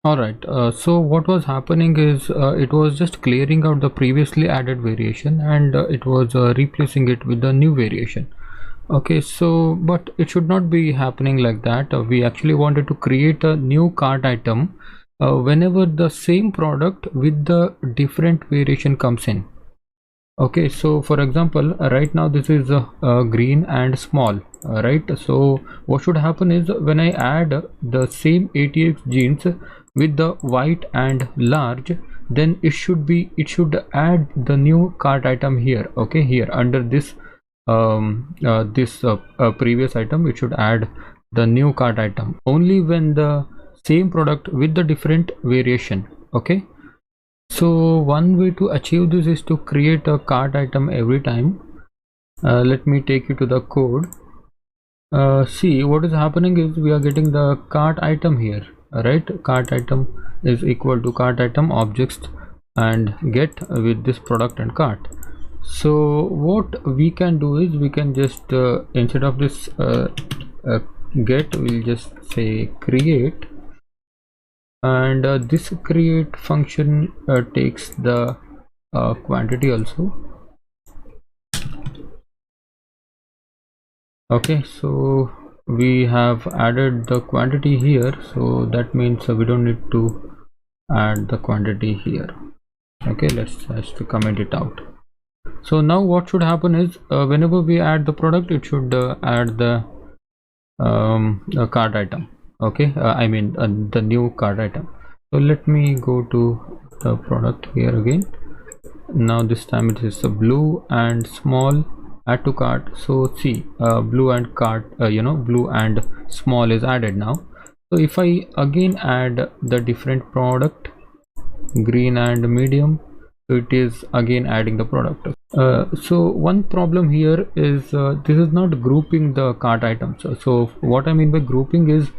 All right, so what was happening is it was just clearing out the previously added variation, and it was replacing it with the new variation. Okay, so but it should not be happening like that. We actually wanted to create a new cart item whenever the same product with the different variation comes in. Okay, so for example, right now this is green and small, right? So what should happen is when I add the same ATX jeans with the white and large, then it should add the new cart item here. Okay, here under this previous item, it should add the new cart item only when the same product with the different variation. Okay, so one way to achieve this is to create a cart item every time. Let me take you to the code. See, what is happening is we are getting the cart item here, right? Cart item is equal to cart item objects and get with this product and cart. So what we can do is we can just instead of this get, we'll just say create, and this create function takes the quantity also. Okay, so we have added the quantity here, so that means we don't need to add the quantity here. Okay, let's just comment it out. So now what should happen is whenever we add the product, it should add the cart item. Okay, I mean the new cart item. So let me go to the product here again. Now this time it is a blue and small, add to cart. So see, blue and cart, blue and small is added now. So if I again add the different product, green and medium, so it is again adding the product. So one problem here is this is not grouping the cart items. So what I mean by grouping is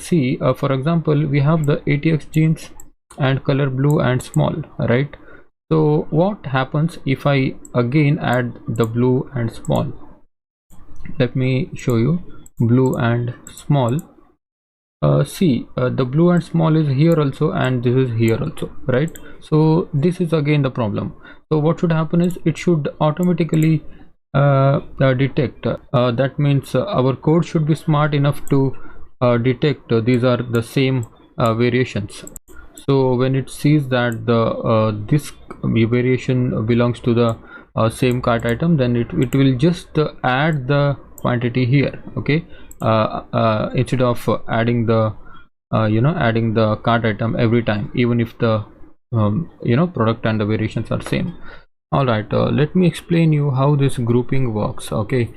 see, for example, we have the ATX jeans and color blue and small, right? So what happens if I again add the blue and small? Let me show you blue and small. See, the blue and small is here also, and this is here also, right? So this is again the problem. So what should happen is it should automatically detect. That means our code should be smart enough to detect these are the same variations. So when it sees that the this variation belongs to the same cart item, then it will just add the quantity here. Okay, instead of adding the adding the cart item every time, even if the product and the variations are same. All right, let me explain you how this grouping works. Okay,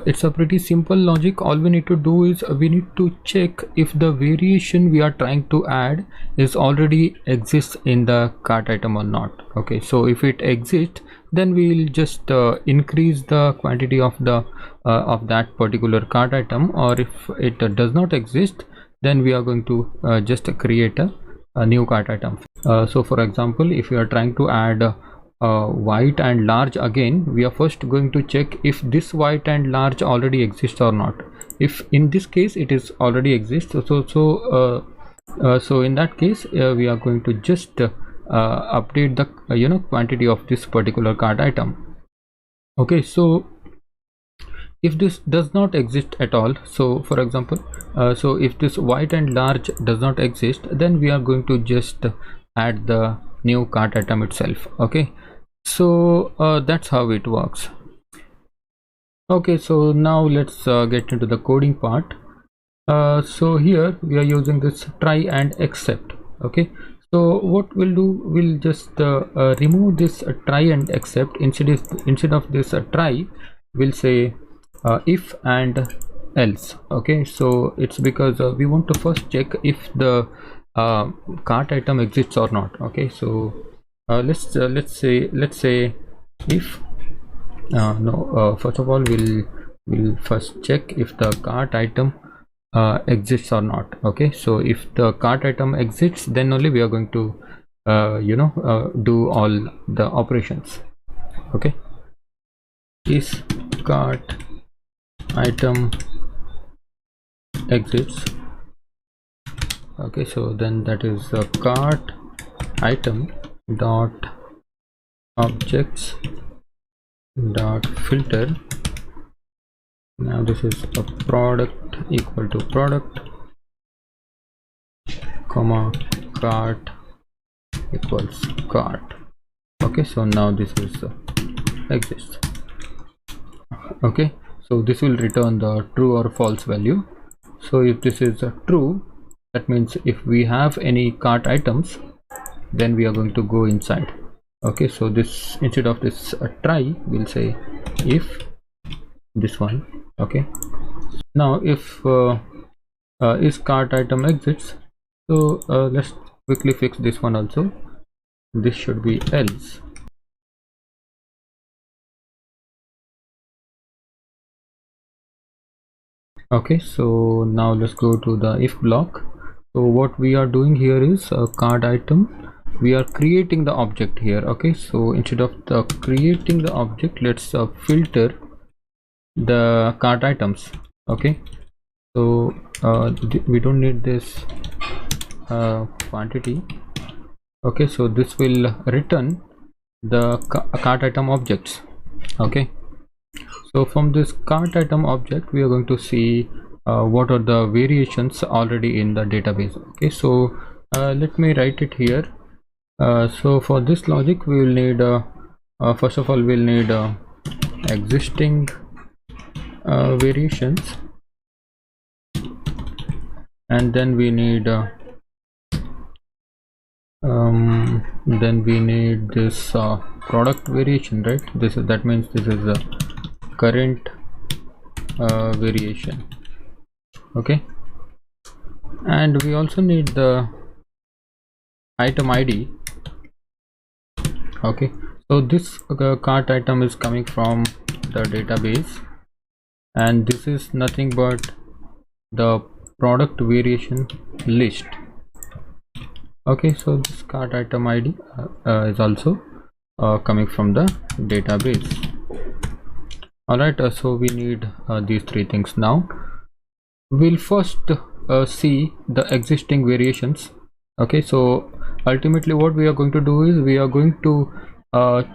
it's a pretty simple logic. All we need to do is we need to check if the variation we are trying to add is already exists in the cart item or not. Okay, so if it exists, then we will just increase the quantity of the of that particular cart item, or if it does not exist, then we are going to just create a new cart item. So for example, if you are trying to add white and large, again we are first going to check if this white and large already exists or not. If in this case it is already exists, so in that case we are going to just update the quantity of this particular cart item. Okay, so if this does not exist at all, so for example, so if this white and large does not exist, then we are going to just add the new cart item itself. Okay, so that's how it works. Okay, so now let's get into the coding part. So here we are using this try and except. Okay, so what we'll do, we'll just remove this try and except. Instead of this try, we'll say if and else. Okay, so it's because we want to first check if the cart item exists or not. Okay, so let's say if first of all we'll first check if the cart item exists or not. Okay, so if the cart item exists, then only we are going to do all the operations. Okay, is cart item exists, Okay, so then that is a cart item dot objects dot filter. Now this is a product equal to product comma cart equals cart. Okay, so now this is exists. Okay, so this will return the true or false value. So if this is true, that means if we have any cart items, then we are going to go inside. Okay, so this, instead of this try, we'll say if this one. Okay, now if is cart item exists, so let's quickly fix this one also. This should be else. Okay, so now let's go to the if block. So what we are doing here is a cart item, we are creating the object here. Okay, so instead of the creating the object, let's filter the cart items. Okay, so we don't need this quantity. Okay, so this will return the cart item objects. Okay, so from this cart item object, we are going to see what are the variations already in the database. Okay, so let me write it here. So for this logic, we will need first of all we'll need existing variations, and then we need this product variation, right? That means this is the current variation. Okay, and we also need the item ID. Okay, so this cart item is coming from the database, and this is nothing but the product variation list. Okay, so this cart item ID is also coming from the database. Alright, so we need these three things. Now we'll first see the existing variations. Okay, so ultimately what we are going to do is we are going to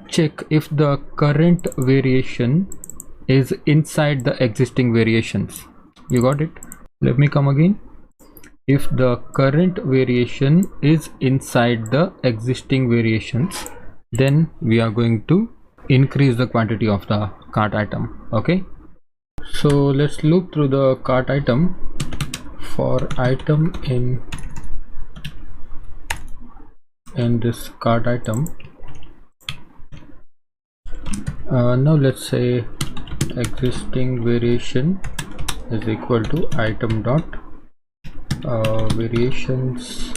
check if the current variation is inside the existing variations. You got it? Let me come again. If the current variation is inside the existing variations, then we are going to increase the quantity of the cart item. Okay, so let's loop through the cart item for item in this cart item. Now let's say existing variation is equal to item dot variations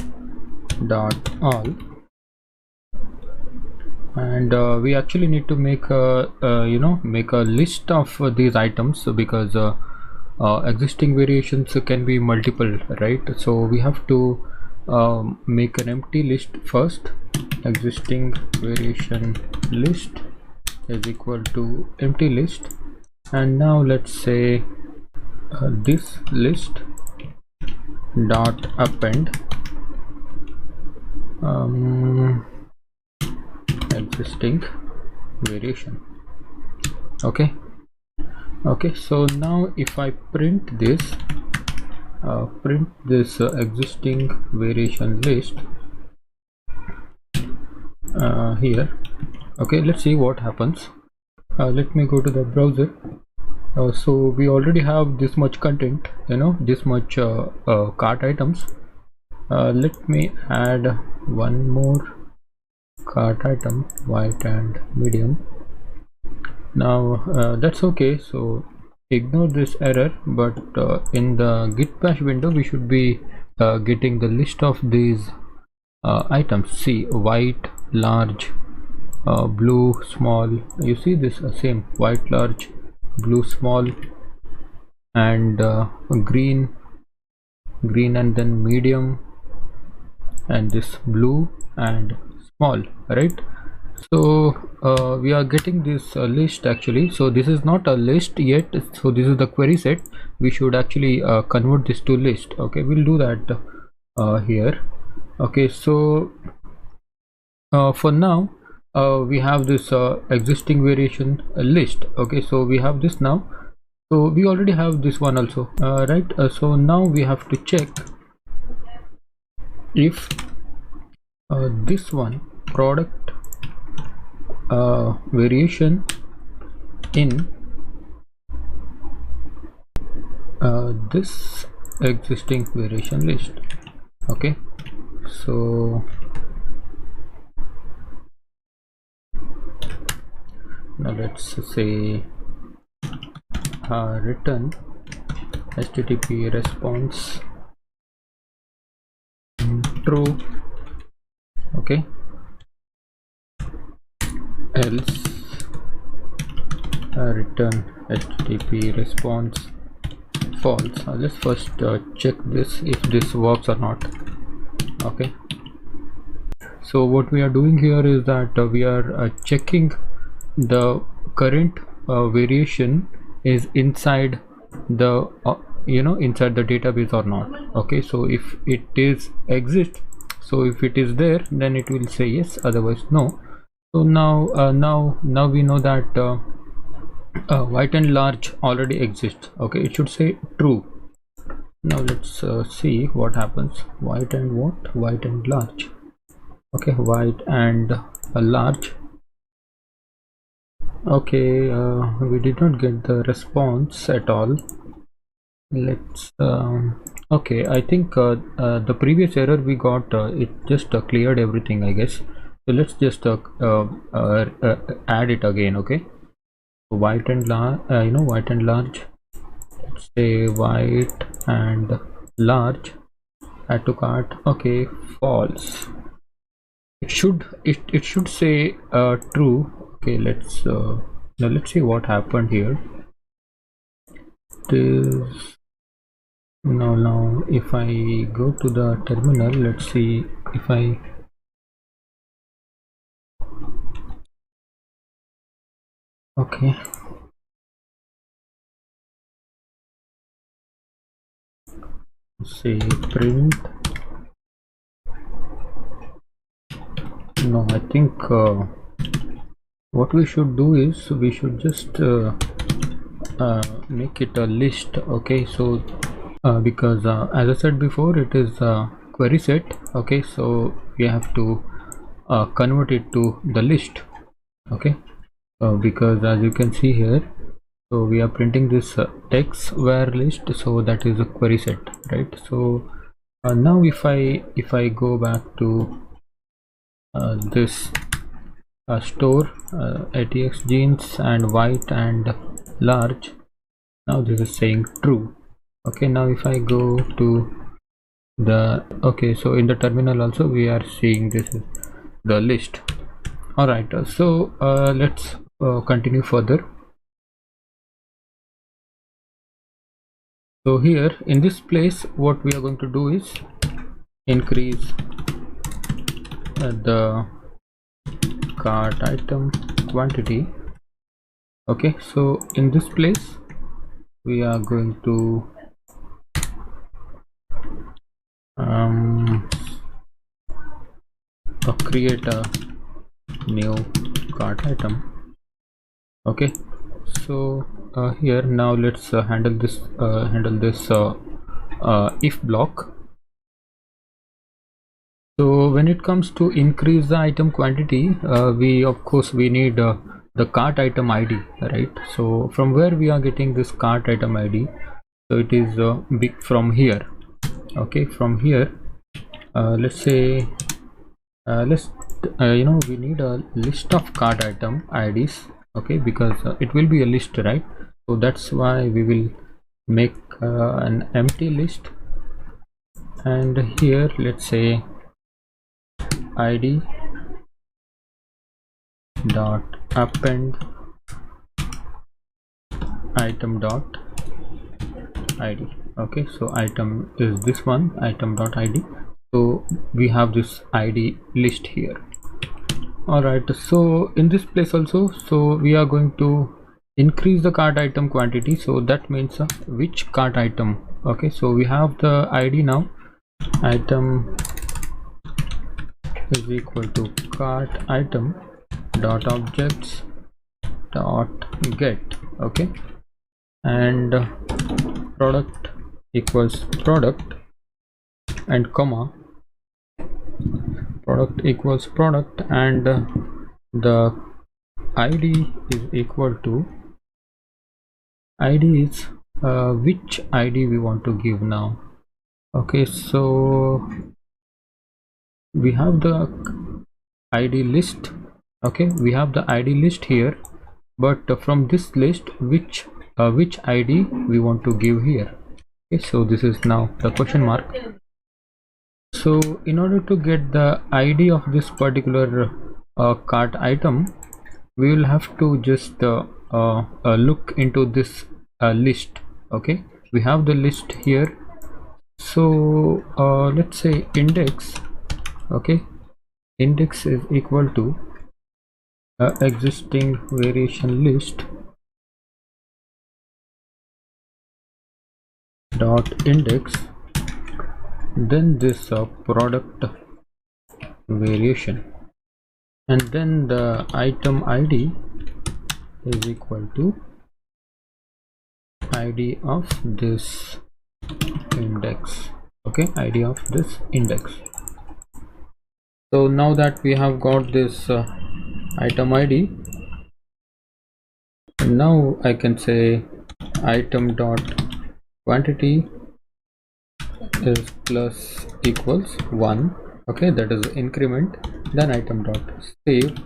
dot all, and we actually need to make a make a list of these items, because existing variations can be multiple, right? So we have to make an empty list first. Existing variation list is equal to empty list, and now let's say this list dot append existing variation. Okay, so now if I print this existing variation list here. Okay, let's see what happens. Let me go to the browser. So we already have this much content, this much cart items. Let me add one more cart item, white and medium. Now that's okay, so ignore this error, but in the git bash window we should be getting the list of these items. See, white large, blue small. You see this same white large, blue small, and green and then medium, and this blue and small, right? So we are getting this list actually. So this is not a list yet, so this is the query set. We should actually convert this to list. Okay, we'll do that here. Okay, so for now we have this existing variation list. Okay, so we have this now, so we already have this one also, right? So now we have to check if this one product variation in this existing variation list. Okay, so now let's say return HTTP response true. Okay, else return HTTP response false. Let's first check this if this works or not. Okay, so what we are doing here is that we are checking the current variation is inside the inside the database or not. Okay, so if it is exists, so if it is there, then it will say yes, otherwise no. So now we know that white and large already exists. Okay, it should say true. Now let's see what happens. White and what? White and large. Okay, white and large. Okay, we did not get the response at all. Let's okay, I think the previous error we got, it just cleared everything, I guess. So let's just add it again. Okay, white and large, white and large. Let's say white and large, add to cart. Okay, false. It should say true. Okay, let's now let's see what happened here. This now if I go to the terminal, let's see if I okay, say print. No, I think what we should do is we should just make it a list. Okay, so because as I said before, it is query set. Okay, so we have to convert it to the list. Okay, because as you can see here, so we are printing this x var list, so that is a query set, right? So now if I go back to this store ATX jeans and white and large, now this is saying true. Okay, now if I go to the okay, so in the terminal also we are seeing this is the list. All right, so let's continue further. So here in this place, what we are going to do is increase the cart item quantity. Okay, so in this place we are going to create a new cart item. Okay, so here now let's handle this if block. So when it comes to increase the item quantity, we of course we need the cart item ID, right? So from where we are getting this cart item ID? So it is big from here. Okay, from here let's say we need a list of cart item IDs. Okay, because it will be a list, right? So that's why we will make an empty list, and here let's say id dot append item dot id. Okay, so item is this one, item dot id. So we have this id list here. All right, so in this place also, so we are going to increase the cart item quantity. So that means which cart item. Okay, so we have the id now, item is equal to cart item dot objects dot get. Okay, and product equals product and comma product equals product, and the id is equal to id is which id we want to give now. Okay, so we have the id list. Okay, we have the id list here, but from this list which id we want to give here. Okay, so this is now the question mark. So in order to get the id of this particular cart item, we will have to just look into this list. Okay, we have the list here. So let's say index. Okay, index is equal to existing variation list dot index, then this product variation, and then the item id is equal to id of this index. Okay, id of this index. So now that we have got this item id, now I can say item dot quantity is plus equals 1. Okay, that is increment. Then item dot save.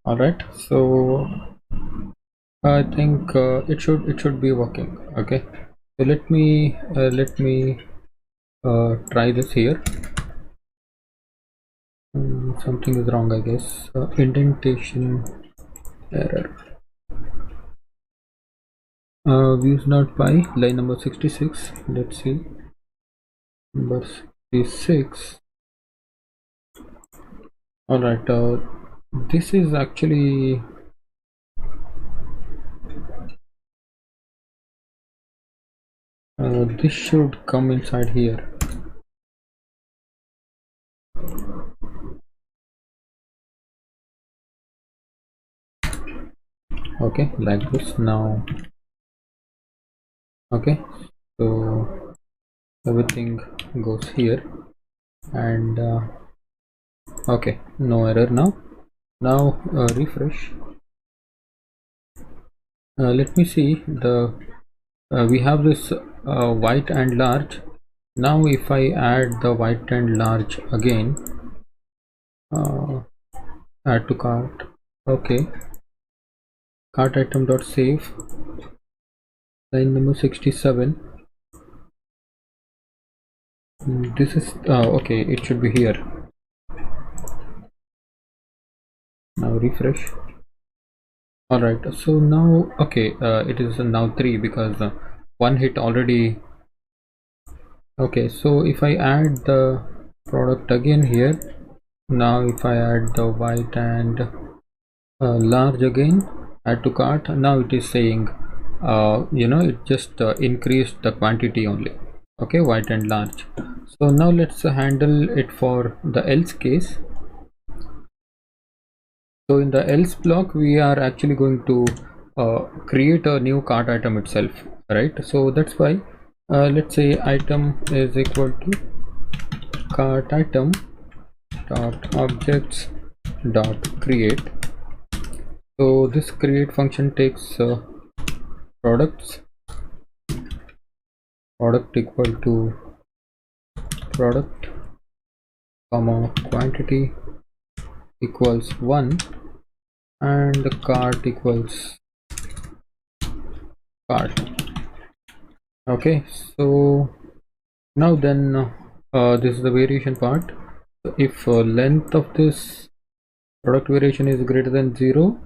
All right, so I think it should be working. Okay, so let me try this here. Something is wrong, I guess. Indentation error. Views not by line number 66. Let's see, number 66. All right, this is actually this should come inside here. Okay, like this now. Okay, so everything goes here, and okay, no error now. Refresh. Let me see the we have this white and large. Now if I add the white and large again, add to cart. Okay, cart item dot save, line number 67. This is okay, it should be here. Now refresh. All right, so now okay, it is now 3 because one hit already. Okay, so if I add the product again here, now if I add the white and large again, add to cart, now it is saying it just increased the quantity only. Okay, white and large. So now let's handle it for the else case. So in the else block, we are actually going to create a new cart item itself, right? So that's why let's say item is equal to cart item dot objects dot create. So this create function takes product equal to product comma quantity equals 1, and the cart equals cart. Okay, so now then this is the variation part. So if length of this product variation is greater than 0,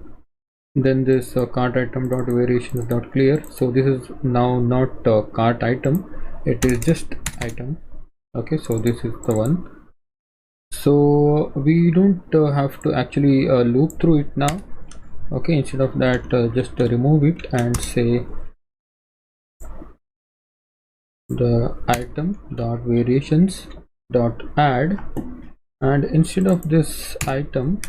then this cart item dot variation is not clear. So this is now not cart item, it is just item. Okay, so this is the one. So we don't have to actually loop through it now. Okay, instead of that, just remove it and say the item dot variations dot add, and instead of this item,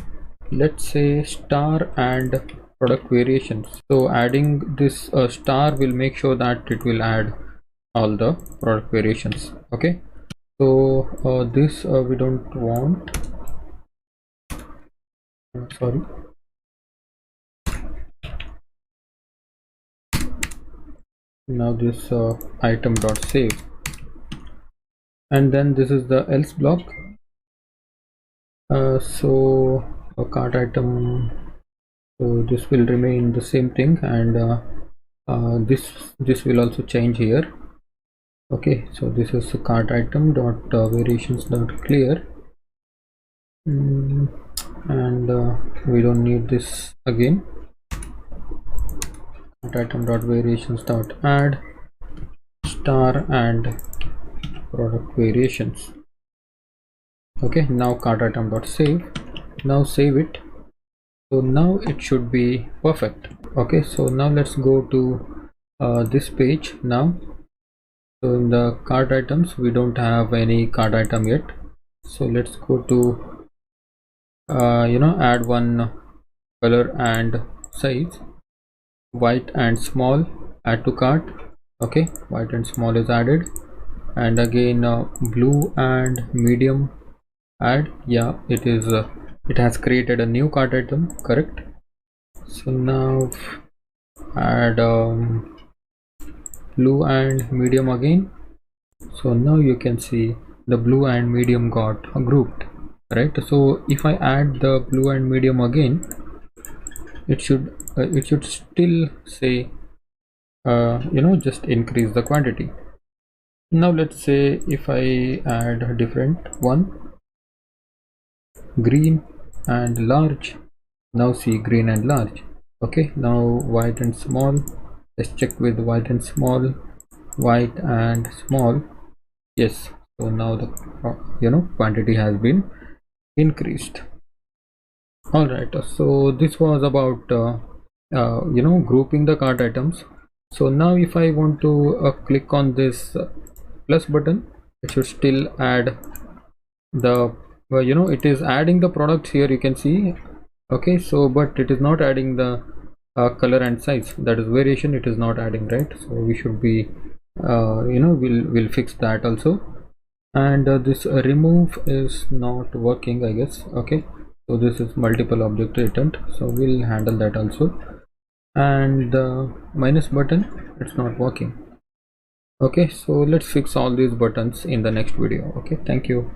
let's say star and product variations. So adding this star will make sure that it will add all the product variations. Okay, so this we don't want. Sorry. Now this item dot save, and then this is the else block. So a cart item, so this will remain the same thing, and this will also change here. Okay, so this is a cart item dot variations dot clear, and we don't need this again. Cart item dot variations dot add star and product variations. Okay, now cart item dot save. Now save it. So now it should be perfect. Okay, so now let's go to this page now. So in the cart items, we don't have any cart item yet, so let's go to add one color and size, white and small, add to cart. Okay, white and small is added, and again blue and medium add. Yeah, it is it has created a new cart item, correct? So now add blue and medium again. So now you can see the blue and medium got grouped, right? So if I add the blue and medium again, it should still say just increase the quantity. Now let's say if I add a different one, green and large. Now see green and large. Okay, now white and small. Let's check with white and small, white and small. Yes, so now the quantity has been increased. All right, so this was about grouping the cart items. So now if I want to click on this plus button, it should still add the it is adding the products here, you can see. Okay, so but it is not adding the color and size, that is variation, it is not adding, right? So we should be we'll fix that also. And this remove is not working, I guess. Okay, so this is multiple object return, so we'll handle that also. And the minus button, it's not working. Okay, so let's fix all these buttons in the next video. Okay, thank you.